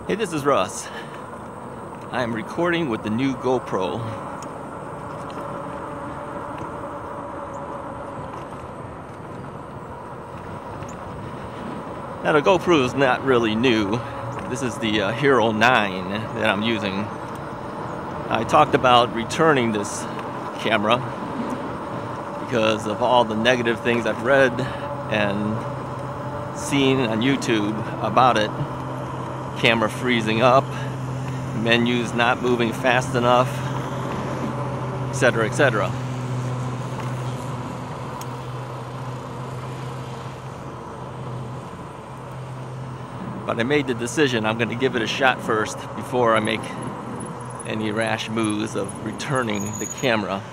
Hey, this is Russ. I am recording with the new GoPro. Now the GoPro is not really new. This is the Hero 9 that I'm using. I talked about returning this camera because of all the negative things I've read and seen on YouTube about it. Camera freezing up, menus not moving fast enough, etc., etc. But I made the decision I'm going to give it a shot first before I make any rash moves of returning the camera.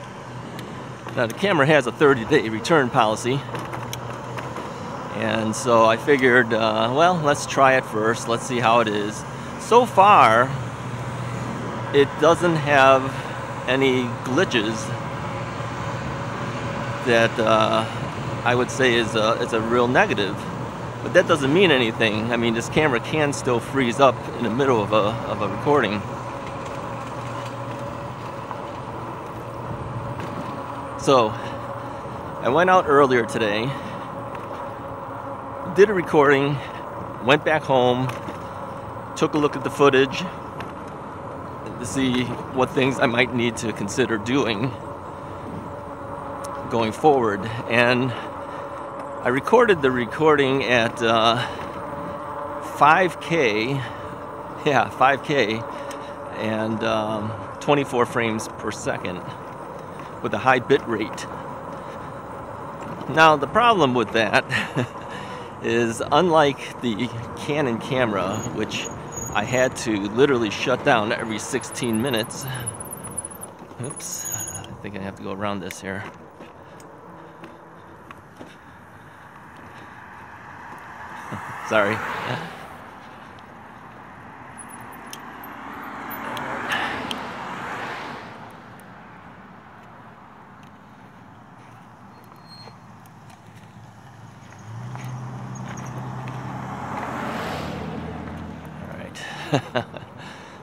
Now the camera has a 30-day return policy, and so I figured, well, let's try it first. Let's see how it is. So far, it doesn't have any glitches that I would say is a real negative. But that doesn't mean anything. I mean, this camera can still freeze up in the middle of a recording. So, I went out earlier today, did a recording, went back home, took a look at the footage to see what things I might need to consider doing going forward. And I recorded the recording at 5K, yeah, 5K, and 24 frames per second with a high bit rate. Now the problem with that is, unlike the Canon camera, which I had to literally shut down every 16 minutes. Oops, I think I have to go around this here. Sorry.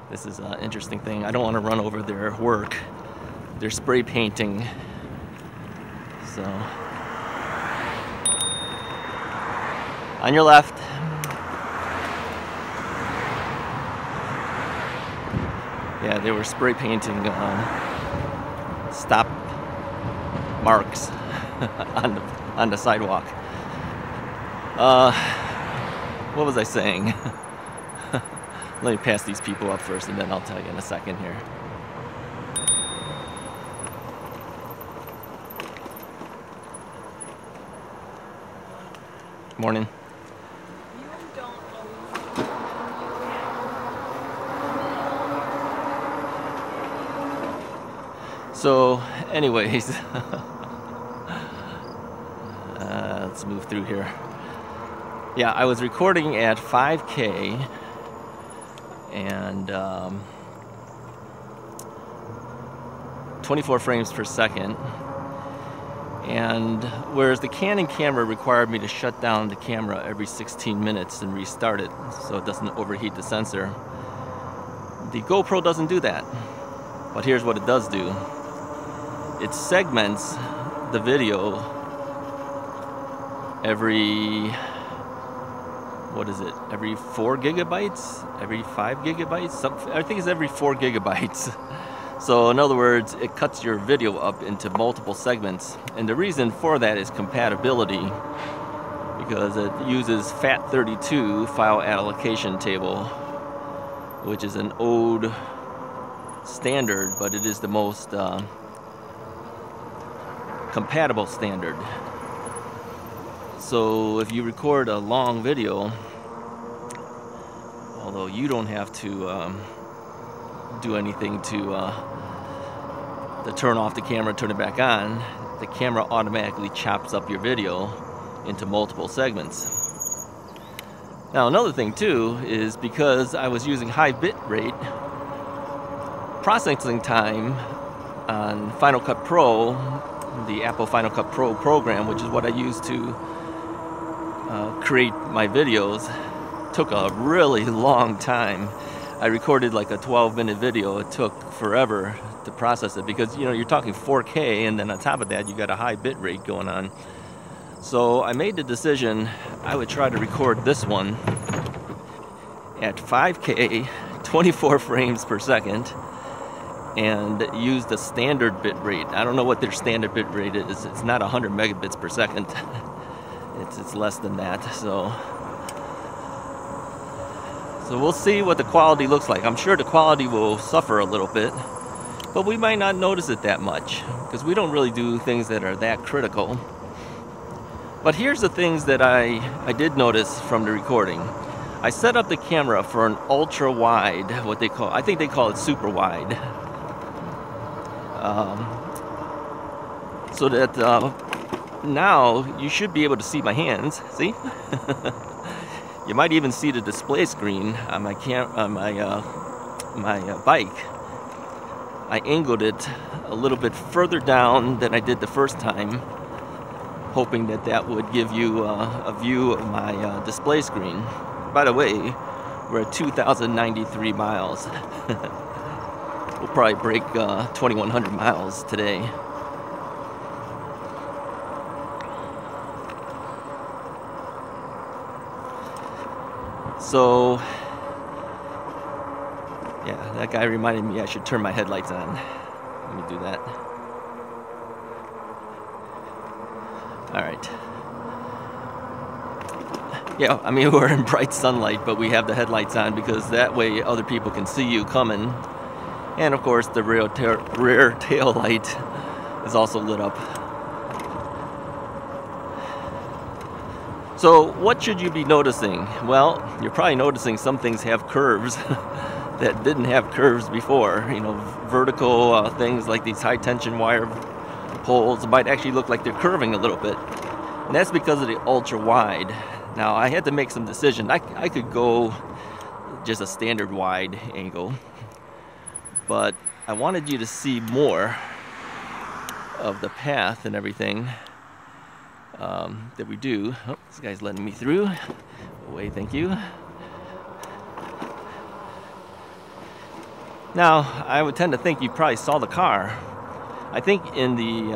This is an interesting thing. I don't want to run over their work. They're spray painting. So, on your left. Yeah, they were spray painting stop marks on the sidewalk. What was I saying? Let me pass these people up first, and then I'll tell you in a second here. Morning. So, anyways, let's move through here. Yeah, I was recording at 5K. And 24 frames per second, and whereas the Canon camera required me to shut down the camera every 16 minutes and restart it so it doesn't overheat the sensor, the GoPro doesn't do that. But here's what it does do. It segments the video every, what is it, every 4 gigabytes? Every 5 gigabytes? I think it's every 4 gigabytes. So in other words, it cuts your video up into multiple segments. And the reason for that is compatibility, because it uses FAT32 file allocation table, which is an old standard, but it is the most compatible standard. So if you record a long video, although you don't have to do anything to turn off the camera, turn it back on, the camera automatically chops up your video into multiple segments. Now another thing too is, because I was using high bit rate, processing time on Final Cut Pro, the Apple Final Cut Pro program, which is what I use to create my videos, took a really long time. I recorded like a 12-minute video. It took forever to process it because, you know, you're talking 4K, and then on top of that you got a high bit rate going on. So I made the decision I would try to record this one at 5K, 24 frames per second, and use the standard bit rate. I don't know what their standard bit rate is. It's not 100 megabits per second. It's less than that. So we'll see what the quality looks like. I'm sure the quality will suffer a little bit, but we might not notice it that much because we don't really do things that are that critical. But here's the things that I did notice from the recording. I set up the camera for an ultra wide, I think they call it super wide. So that now you should be able to see my hands, see? You might even see the display screen on my bike. I angled it a little bit further down than I did the first time, hoping that that would give you a view of my display screen. By the way, we're at 2,093 miles. We'll probably break 2,100 miles today. So, yeah, that guy reminded me I should turn my headlights on. Let me do that. All right. Yeah, I mean, we're in bright sunlight, but we have the headlights on because that way other people can see you coming. And of course, the rear tail light is also lit up. So what should you be noticing? Well, you're probably noticing some things have curves that didn't have curves before. You know, vertical things like these high tension wire poles might actually look like they're curving a little bit. And that's because of the ultra wide. Now I had to make some decisions. I could go just a standard wide angle, but I wanted you to see more of the path and everything that we do. Oh, this guy's letting me through. Away, thank you. Now, I would tend to think you probably saw the car. I think in the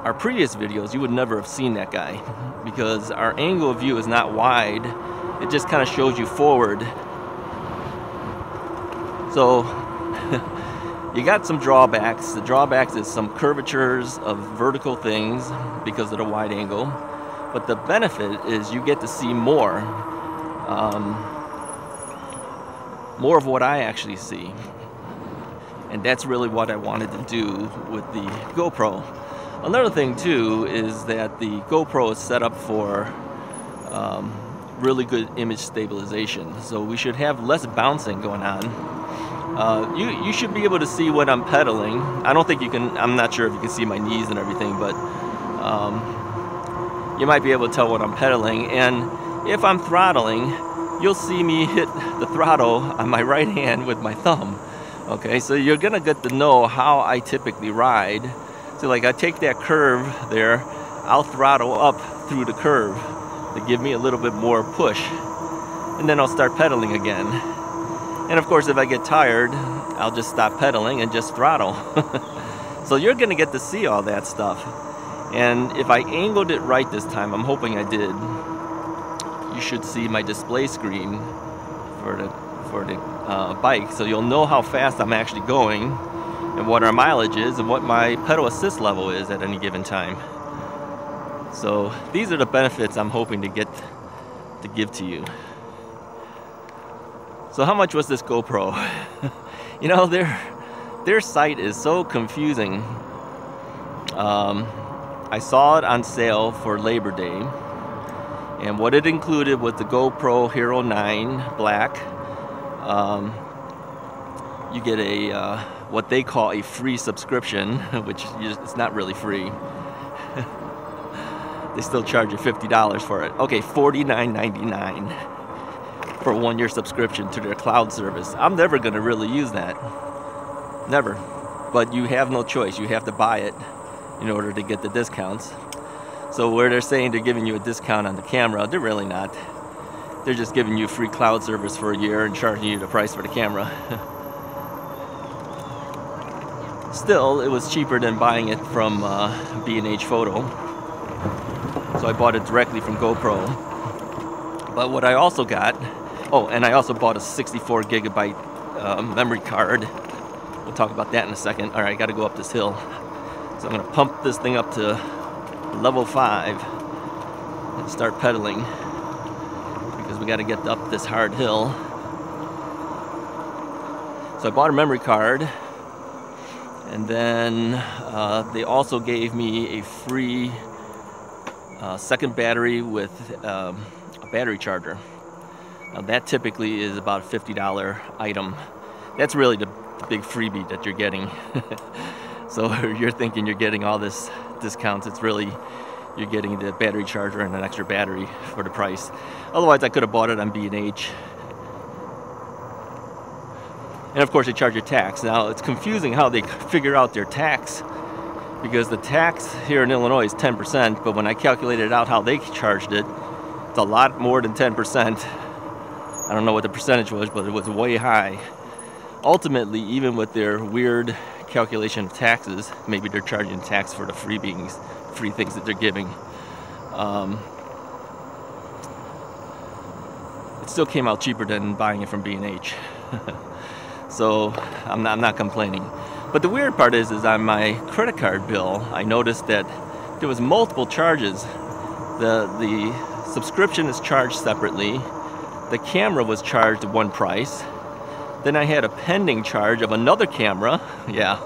our previous videos, you would never have seen that guy because our angle of view is not wide. It just kind of shows you forward. So you got some drawbacks. The drawbacks is some curvatures of vertical things because of the wide angle. But the benefit is you get to see more of what I actually see. And that's really what I wanted to do with the GoPro. Another thing too is that the GoPro is set up for really good image stabilization. So we should have less bouncing going on. You should be able to see when I'm pedaling. I don't think you can, I'm not sure if you can see my knees and everything, but you might be able to tell when I'm pedaling. And if I'm throttling, you'll see me hit the throttle on my right hand with my thumb. Okay, so you're gonna get to know how I typically ride. So like I take that curve there, I'll throttle up through the curve to give me a little bit more push. And then I'll start pedaling again. And of course, if I get tired, I'll just stop pedaling and just throttle. So you're gonna get to see all that stuff. And if I angled it right this time, I'm hoping I did, you should see my display screen for the bike. So you'll know how fast I'm actually going and what our mileage is and what my pedal assist level is at any given time. So these are the benefits I'm hoping to give to you. So how much was this GoPro? You know, their site is so confusing. I saw it on sale for Labor Day, and what it included was the GoPro Hero 9 Black. You get a what they call a free subscription, which it's not really free. They still charge you $50 for it. Okay, $49.99 for a 1-year subscription to their cloud service. I'm never going to really use that. Never. But you have no choice. You have to buy it in order to get the discounts. So where they're saying they're giving you a discount on the camera, they're really not. They're just giving you free cloud service for a year and charging you the price for the camera. Still, it was cheaper than buying it from B&H Photo. So I bought it directly from GoPro. But what I also got, oh, and I also bought a 64 gigabyte memory card. We'll talk about that in a second. All right, I got to go up this hill. So I'm going to pump this thing up to level 5 and start pedaling because we got to get up this hard hill. So I bought a memory card, and then they also gave me a free second battery with a battery charger. Now that typically is about a $50 item. That's really the big freebie that you're getting. So you're thinking you're getting all this discounts. It's really, you're getting the battery charger and an extra battery for the price. Otherwise I could have bought it on B&H. And of course they charge you tax. Now it's confusing how they figure out their tax, because the tax here in Illinois is 10%, but when I calculated out how they charged it, it's a lot more than 10%. I don't know what the percentage was, but it was way high. Ultimately, even with their weird calculation of taxes, maybe they're charging tax for the free things that they're giving. It still came out cheaper than buying it from B&H. So I'm not complaining. But the weird part is on my credit card bill, I noticed that there was multiple charges. The subscription is charged separately. The camera was charged one price. Then I had a pending charge of another camera. Yeah,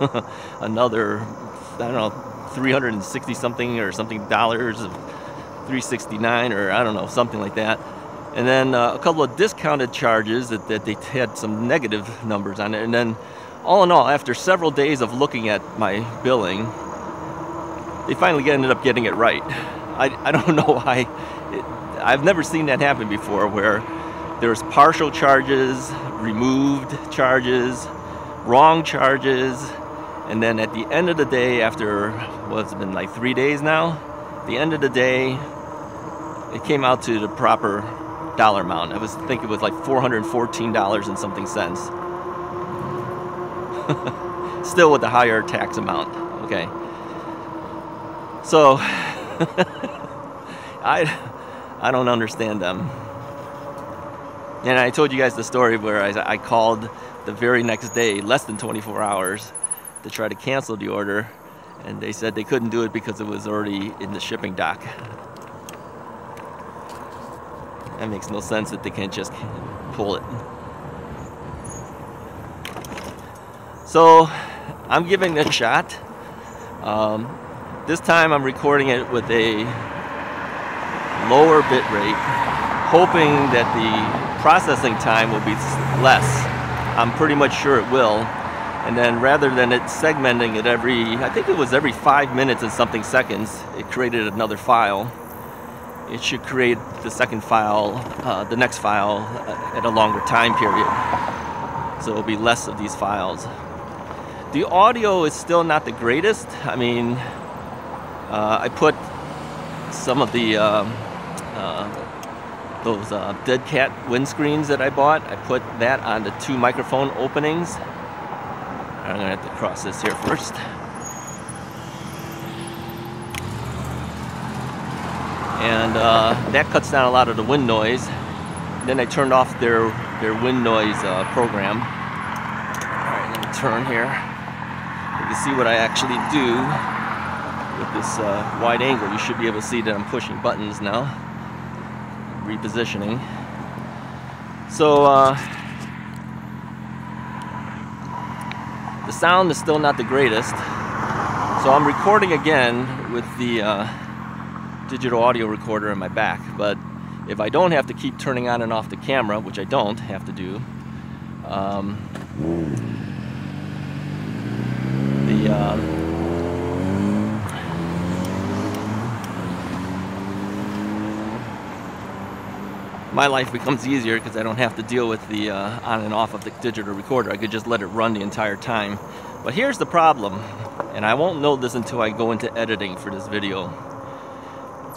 another, I don't know, 360 something or something dollars, 369 or I don't know, something like that. And then a couple of discounted charges that they had some negative numbers on it. And then all in all, after several days of looking at my billing, they finally ended up getting it right. I don't know why. I've never seen that happen before, where there's partial charges, removed charges, wrong charges, and then at the end of the day, after what's been like 3 days now, at the end of the day, it came out to the proper dollar amount. I think it was like $414 and something cents. Still with the higher tax amount. Okay. So I don't understand them. And I told you guys the story where I called the very next day, less than 24 hours, to try to cancel the order, and they said they couldn't do it because it was already in the shipping dock. That makes no sense that they can't just pull it. So I'm giving it a shot. This time I'm recording it with a lower bit rate, hoping that the processing time will be less. I'm pretty much sure it will. And then rather than it segmenting it I think it was every 5 minutes and something seconds, it created another file. It should create the second file, the next file at a longer time period. So it'll be less of these files. The audio is still not the greatest. I mean, I put some of the those dead cat windscreens that I bought. I put that on the 2 microphone openings. I'm gonna have to cross this here first. And that cuts down a lot of the wind noise. Then I turned off their wind noise program. All right, let me turn here. You can see what I actually do with this wide angle. You should be able to see that I'm pushing buttons now. Repositioning. So the sound is still not the greatest. So I'm recording again with the digital audio recorder in my back. But if I don't have to keep turning on and off the camera, which I don't have to do, my life becomes easier because I don't have to deal with the on and off of the digital recorder. I could just let it run the entire time. But here's the problem, and I won't know this until I go into editing for this video.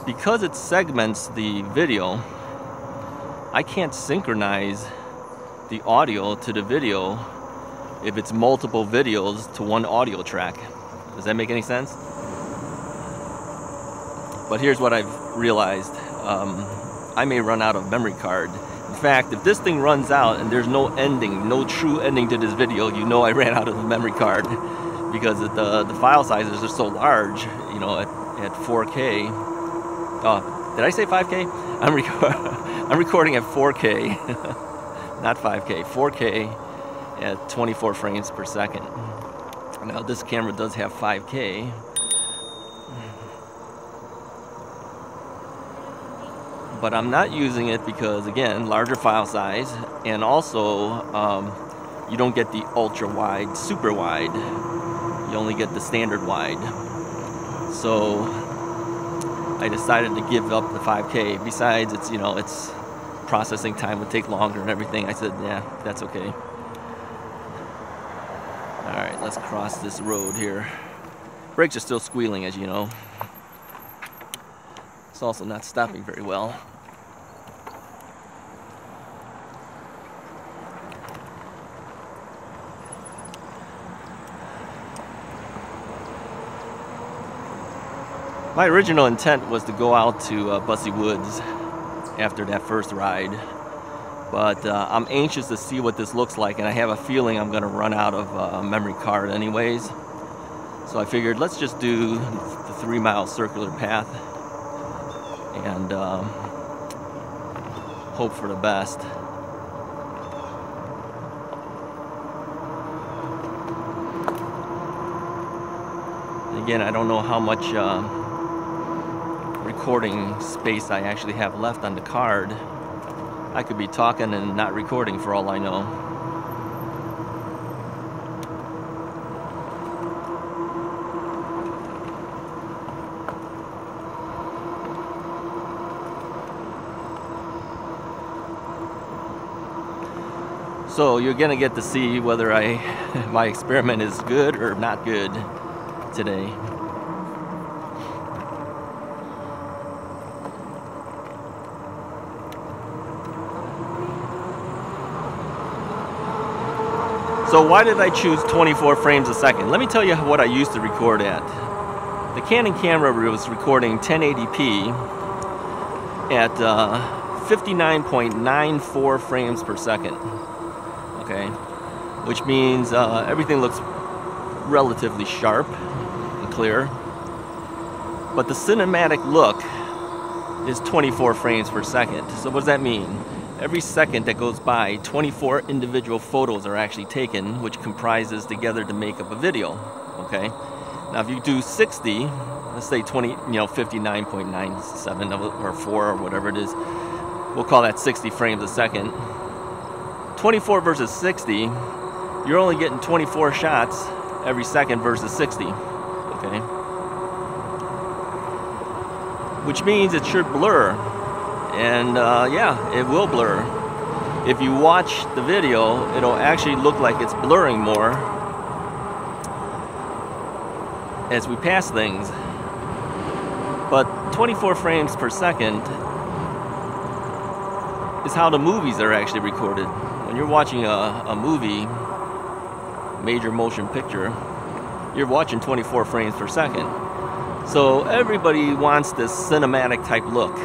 because it segments the video, I can't synchronize the audio to the video if it's multiple videos to one audio track. Does that make any sense? But here's what I've realized. I may run out of memory card. In fact, if this thing runs out and there's no ending, no true ending to this video, you know I ran out of the memory card, because the file sizes are so large, you know, at 4K. Oh, did I say 5K? I'm recording at 4K, not 5K, 4K at 24 frames per second. Now this camera does have 5K. But I'm not using it because, again, larger file size, and also you don't get the ultra wide, super wide. You only get the standard wide. So I decided to give up the 5K. Besides, it's, you know, it's processing time would take longer and everything. I said, yeah, that's okay. All right, let's cross this road here. Brakes are still squealing, as you know. It's also not stopping very well. My original intent was to go out to Bussy Woods after that first ride, but I'm anxious to see what this looks like, and I have a feeling I'm going to run out of memory card anyways. So I figured let's just do the 3-mile circular path and hope for the best. Again, I don't know how much recording space I actually have left on the card. I could be talking and not recording for all I know. So you're gonna get to see whether my experiment is good or not good today. So why did I choose 24 frames a second? Let me tell you what I used to record at. The Canon camera was recording 1080p at 59.94 frames per second. Okay, which means everything looks relatively sharp and clear. But the cinematic look is 24 frames per second. So what does that mean? Every second that goes by, 24 individual photos are actually taken, which comprises together to make up a video. Okay. Now, if you do 60, let's say 59.97 or 4 or whatever it is, we'll call that 60 frames a second. 24 versus 60, you're only getting 24 shots every second versus 60. Okay. Which means it should blur. And yeah, it will blur. If you watch the video, it'll actually look like it's blurring more as we pass things. But 24 frames per second is how the movies are actually recorded. When you're watching a movie, major motion picture, you're watching 24 frames per second. So everybody wants this cinematic type look.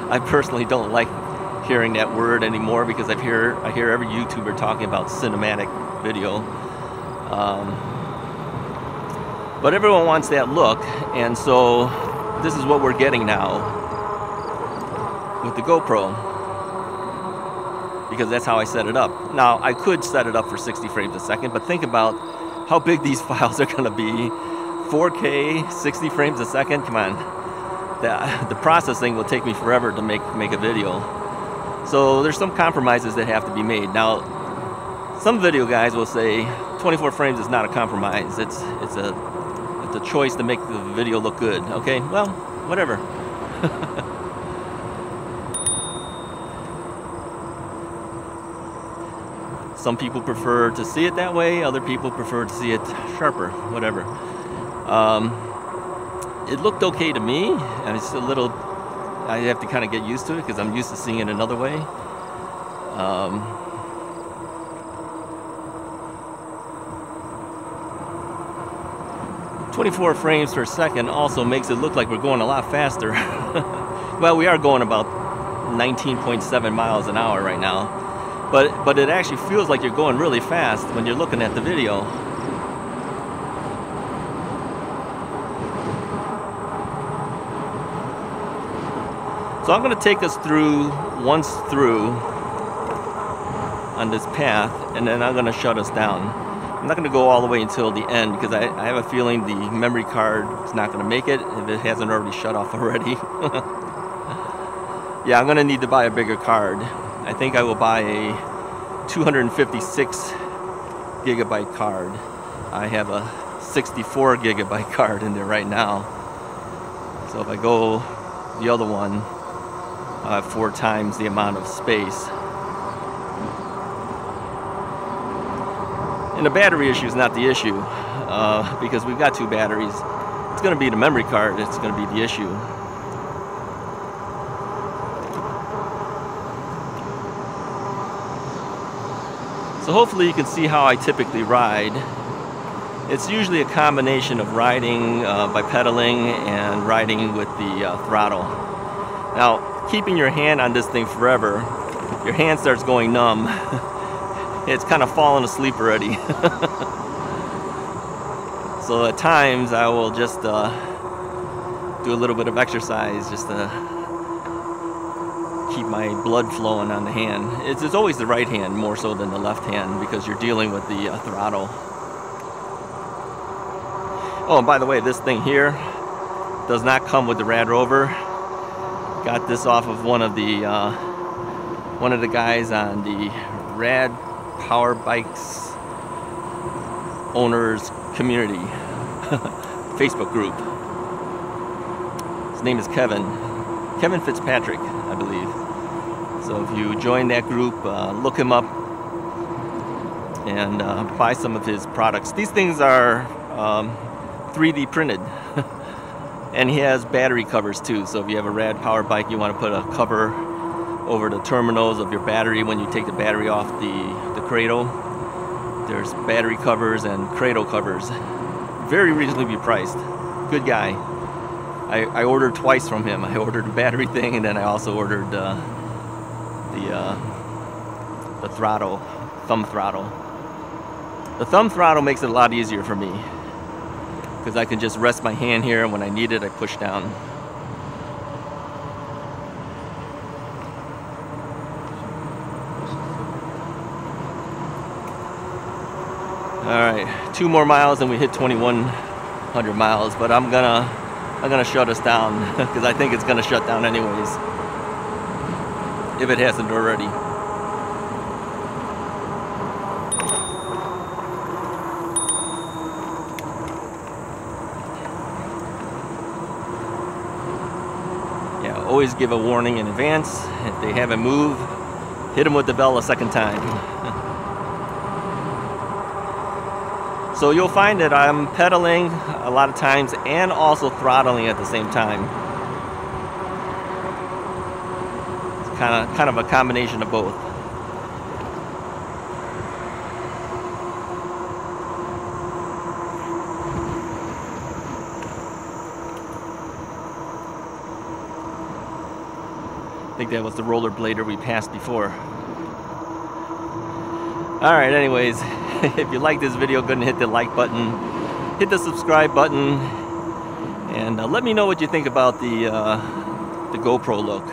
I personally don't like hearing that word anymore because I hear every YouTuber talking about cinematic video. But everyone wants that look, and so this is what we're getting now with the GoPro, because that's how I set it up. Now, I could set it up for 60 frames a second, but think about how big these files are going to be. 4K, 60 frames a second, come on. The processing will take me forever to make a video. So there's some compromises that have to be made. Now, some video guys will say 24 frames is not a compromise. It's a choice to make the video look good. Okay, well, whatever. Some people prefer to see it that way. Other people prefer to see it sharper. Whatever. it looked okay to me, and it's a little, I have to kind of get used to it because I'm used to seeing it another way. 24 frames per second also makes it look like we're going a lot faster. Well, we are going about 19.7 miles an hour right now, but it actually feels like you're going really fast when you're looking at the video. So I'm going to take us through once through on this path, and then I'm going to shut us down. I'm not going to go all the way until the end because I have a feeling the memory card is not going to make it if it hasn't already shut off already. Yeah, I'm going to need to buy a bigger card. I think I will buy a 256 gigabyte card. I have a 64 gigabyte card in there right now. So if I go the other one, I have 4 times the amount of space. And the battery issue is not the issue, because we've got 2 batteries. It's going to be the memory card that's going to be the issue. So hopefully you can see how I typically ride. It's usually a combination of riding by pedaling and riding with the throttle. Now, keeping your hand on this thing forever, your hand starts going numb. It's kind of fallen asleep already. So at times I will just do a little bit of exercise just to keep my blood flowing on the hand. It's always the right hand more so than the left hand because you're dealing with the throttle. Oh, and by the way, this thing here does not come with the Rad Rover. Got this off of one of the guys on the Rad Power Bikes Owners Community Facebook group. His name is Kevin Fitzpatrick, I believe. So if you join that group, look him up and buy some of his products. These things are 3D printed. And he has battery covers too. So if you have a Rad Power Bike, you want to put a cover over the terminals of your battery when you take the battery off the cradle. There's battery covers and cradle covers. Very reasonably priced. Good guy. I ordered twice from him. I ordered the battery thing, and then I also ordered the throttle, thumb throttle. The thumb throttle makes it a lot easier for me because I can just rest my hand here, and when I need it, I push down. Alright, 2 more miles and we hit 2,100 miles, but I'm gonna shut us down because I think it's gonna shut down anyways, if it hasn't already. Yeah, always give a warning in advance. If they haven't moved, hit them with the bell a second time. So you'll find that I'm pedaling a lot of times and also throttling at the same time. It's kind of a combination of both. I think that was the rollerblader we passed before. Alright, anyways, if you like this video, go ahead and hit the like button, hit the subscribe button, and let me know what you think about the GoPro look.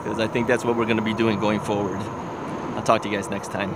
Because I think that's what we're going to be doing going forward. I'll talk to you guys next time.